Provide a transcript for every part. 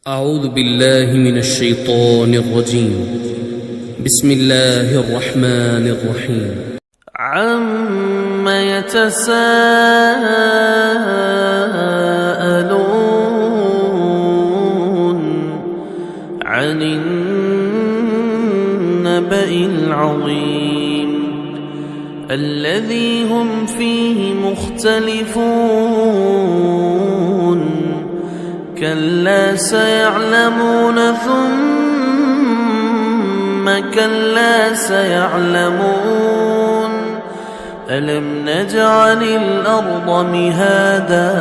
أعوذ بالله من الشيطان الرجيم. بسم الله الرحمن الرحيم. عم يتساءلون عن النبأ العظيم الذي هم فيه مختلفون كلا سيعلمون ثم كلا سيعلمون ألم نجعل الأرض مهادا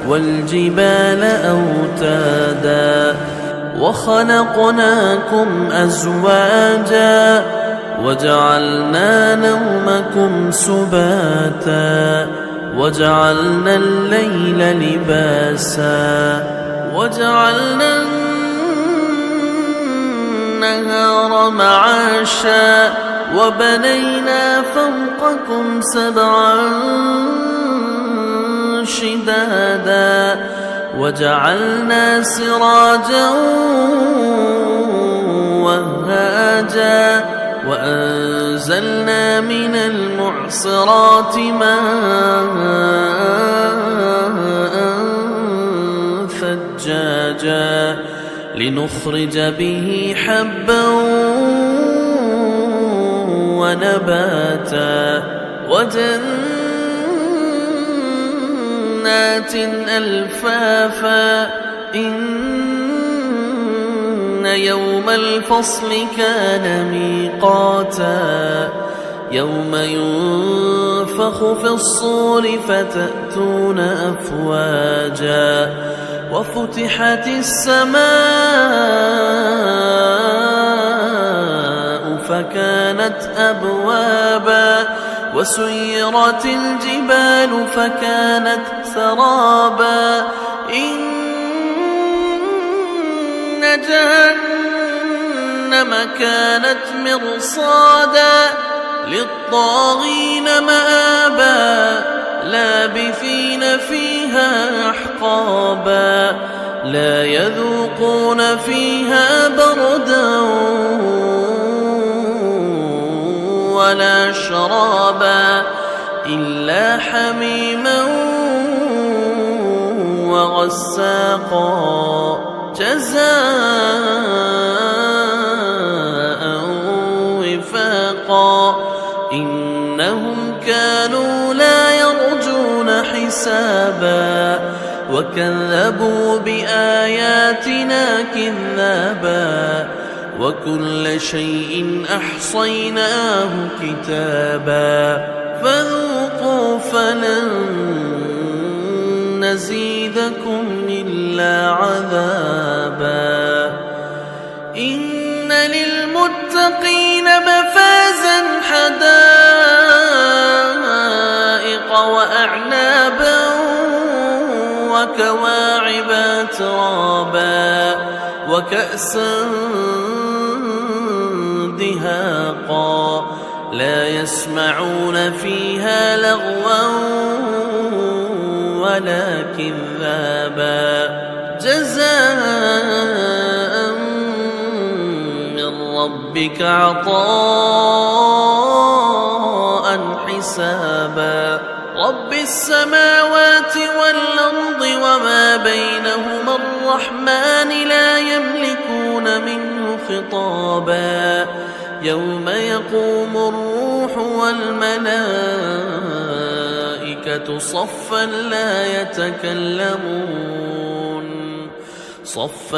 والجبال أوتادا وخلقناكم أزواجا وجعلنا نومكم سباتا وجعلنا الليل لباسا وجعلنا النهار معاشا وبنينا فوقكم سبعا شدادا وجعلنا سراجا وهاجا وأنزلنا من المعصرات ماء ثجاجا لنخرج به حبا ونباتا وجنات ألفافا إن يوم الفصل كان ميقاتا يوم ينفخ في الصور فتأتون أفواجا وفتحت السماء فكانت أبوابا وسيرت الجبال فكانت سرابا إن جهنم كانت مرصادا للطاغين مآبا لابثين فيها أحقابا لا يذوقون فيها بردا ولا شرابا إلا حميما وغساقا جزاء وفاقا إنهم كانوا لا يرجون حسابا وكذبوا بآياتنا كذابا وكل شيء أحصيناه كتابا فذوقوا فلن نزيدكم إلا عذابا إن للمتقين مفازا حدائق وأعنابا وكواعب ترابا وكأسا دهاقا لا يسمعون فيها لغوا ولا كذابا جزاء من ربك عطاء حسابا رب السماوات والأرض وما بينهما الرحمن لا يملكون منه خطابا يوم يقوم الروح والملائكة صفا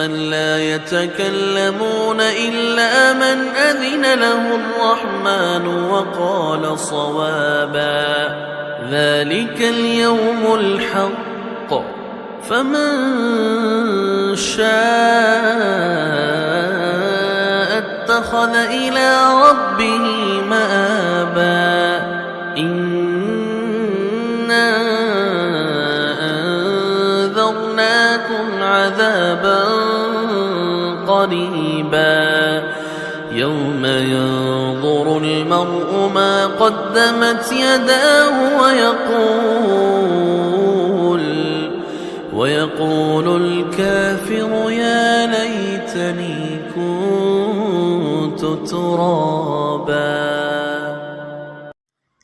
لا يتكلمون إلا من أذن له الرحمن وقال صوابا ذلك اليوم الحق فمن شاء اتخذ إلى ربه مآبا إنا أنذرناكم عذابا قريبا يوم ينظر المرء ما قدمت يداه ويقول ويقول الكافر يا ليتني كنت ترابا۔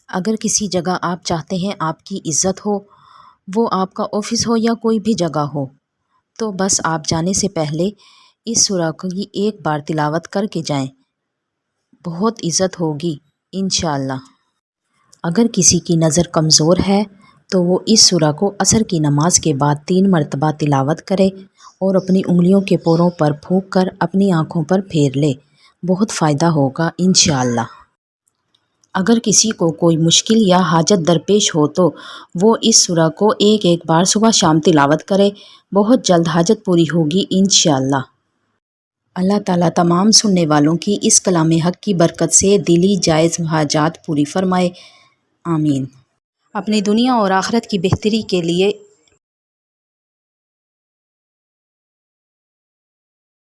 اگر کسی جگہ آپ چاہتے ہیں آپ کی عزت ہو، وہ آپ کا آفس ہو یا کوئی بھی جگہ ہو، تو بس آپ جانے سے پہلے اس سورہ کی ایک بار تلاوت کر کے جائیں، بہت عزت ہوگی انشاءاللہ۔ اگر کسی کی نظر کمزور ہے تو وہ اس سورہ کو عصر کی نماز کے بعد 3 مرتبہ تلاوت کرے اور اپنی انگلیوں کے پوروں پر پھونک کر اپنی آنکھوں پر پھیر لے، بہت فائدہ ہوگا انشاءاللہ۔ اگر کسی کو کوئی مشکل یا حاجت درپیش ہو تو وہ اس سورہ کو ایک بار صبح شام تلاوت کرے، بہت جلد حاجت پوری ہوگی انشاءاللہ۔ اللہ تعالیٰ تمام سننے والوں کی اس کلام حق کی برکت سے دلی جائز حاجات پوری فرمائے، آمین۔ اپنی دنیا اور آخرت کی بہتری کے لیے